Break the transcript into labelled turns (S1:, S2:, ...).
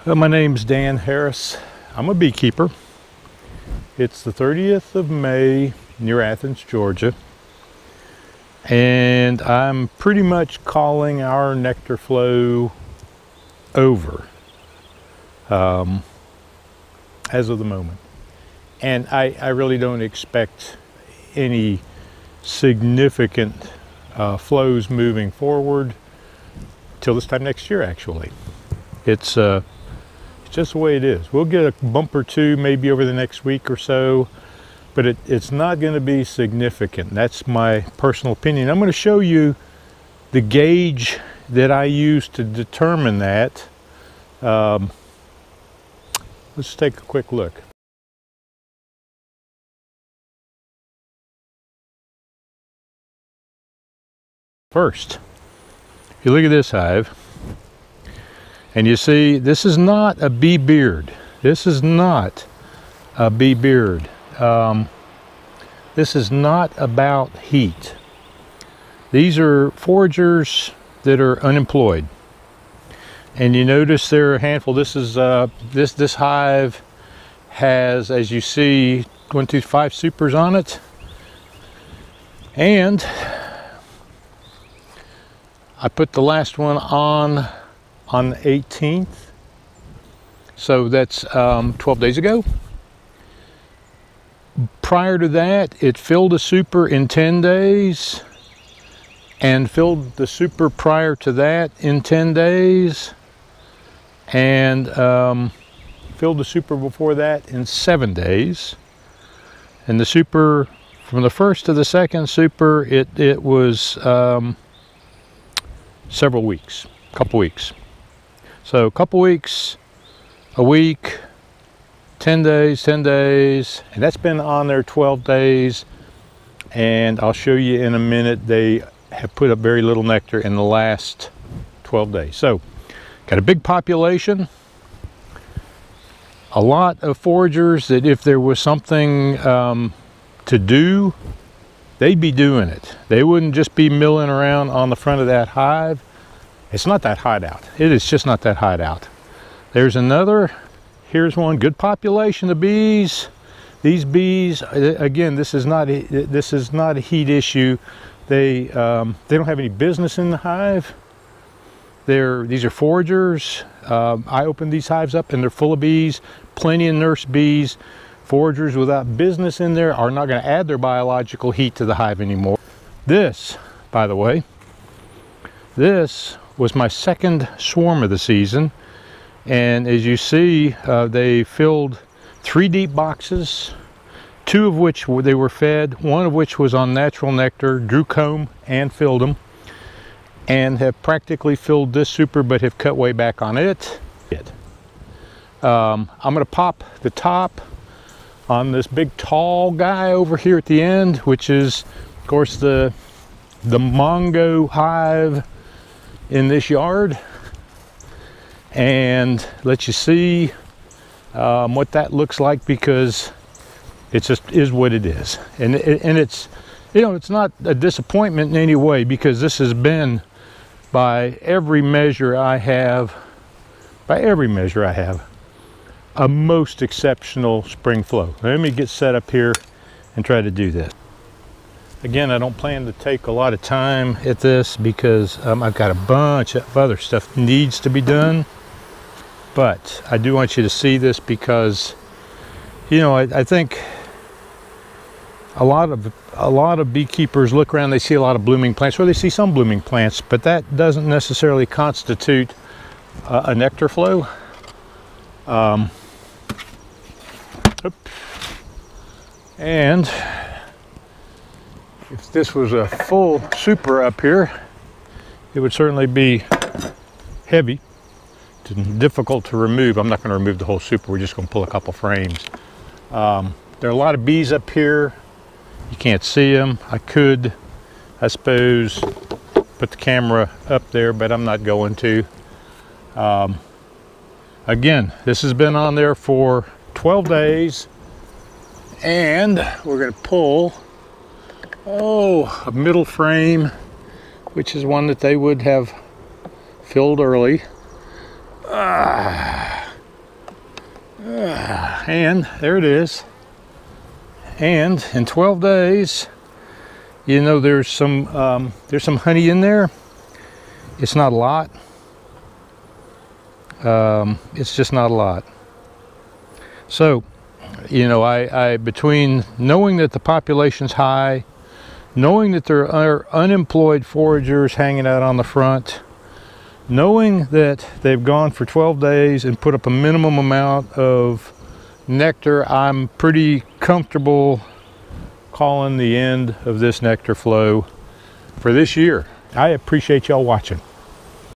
S1: My name's Dan Harris. I'm a beekeeper. It's the 30th of May near Athens, Georgia. And I'm pretty much calling our nectar flow over as of the moment. And I really don't expect any significant flows moving forward till this time next year, actually. It's just the way it is. We'll get a bump or two maybe over the next week or so, but it's not going to be significant. That's my personal opinion. I'm going to show you the gauge that I use to determine that. Let's take a quick look. First, if you look at this hive, and you see, this is not a bee beard. This is not a bee beard. This is not about heat. These are foragers that are unemployed. And you notice there are a handful. This is this hive has, as you see, 1, 2, 5 supers on it. And I put the last one on the 18th, so that's 12 days ago. Prior to that, it filled a super in 10 days and filled the super prior to that in 10 days and filled the super before that in 7 days. And the super from the first to the second super, it was several weeks, a couple weeks. So a couple weeks, a week, 10 days, and that's been on there 12 days. And I'll show you in a minute, they have put up very little nectar in the last 12 days. So got a big population, a lot of foragers that if there was something to do, they'd be doing it. They wouldn't just be milling around on the front of that hive. It's not that hot out. It is just not that hot out. There's another. Here's one. Good population of bees. These bees, again, this is not a heat issue. They don't have any business in the hive. These are foragers. I opened these hives up and they're full of bees. Plenty of nurse bees. Foragers without business in there are not going to add their biological heat to the hive anymore. This, by the way, this was my second swarm of the season, and as you see, they filled 3 deep boxes, 2 of which they were fed, 1 of which was on natural nectar, drew comb and filled them, and have practically filled this super but have cut way back on it. I'm going to pop the top on this big tall guy over here at the end, which is of course the Mongo hive in this yard, and let you see what that looks like, because it just is what it is. And it's, you know, it's not a disappointment in any way, because this has been, by every measure I have, a most exceptional spring flow. Let me get set up here and try to do this. Again, I don't plan to take a lot of time at this, because I've got a bunch of other stuff needs to be done. But I do want you to see this, because, you know, I think a lot of beekeepers look around, they see a lot of blooming plants, or they see some blooming plants, but that doesn't necessarily constitute a nectar flow. And if this was a full super up here, it would certainly be heavy, difficult to remove. I'm not going to remove the whole super. We're just going to pull a couple frames. There are a lot of bees up here. You can't see them. I could, I suppose, put the camera up there, but I'm not going to. Again, this has been on there for 12 days, and we're going to pull a middle frame, which is one that they would have filled early. And there it is. And in 12 days, you know, there's some honey in there. It's not a lot. It's just not a lot. So, you know, I between knowing that the population's high, knowing that there are unemployed foragers hanging out on the front, knowing that they've gone for 12 days and put up a minimum amount of nectar, I'm pretty comfortable calling the end of this nectar flow for this year. I appreciate y'all watching.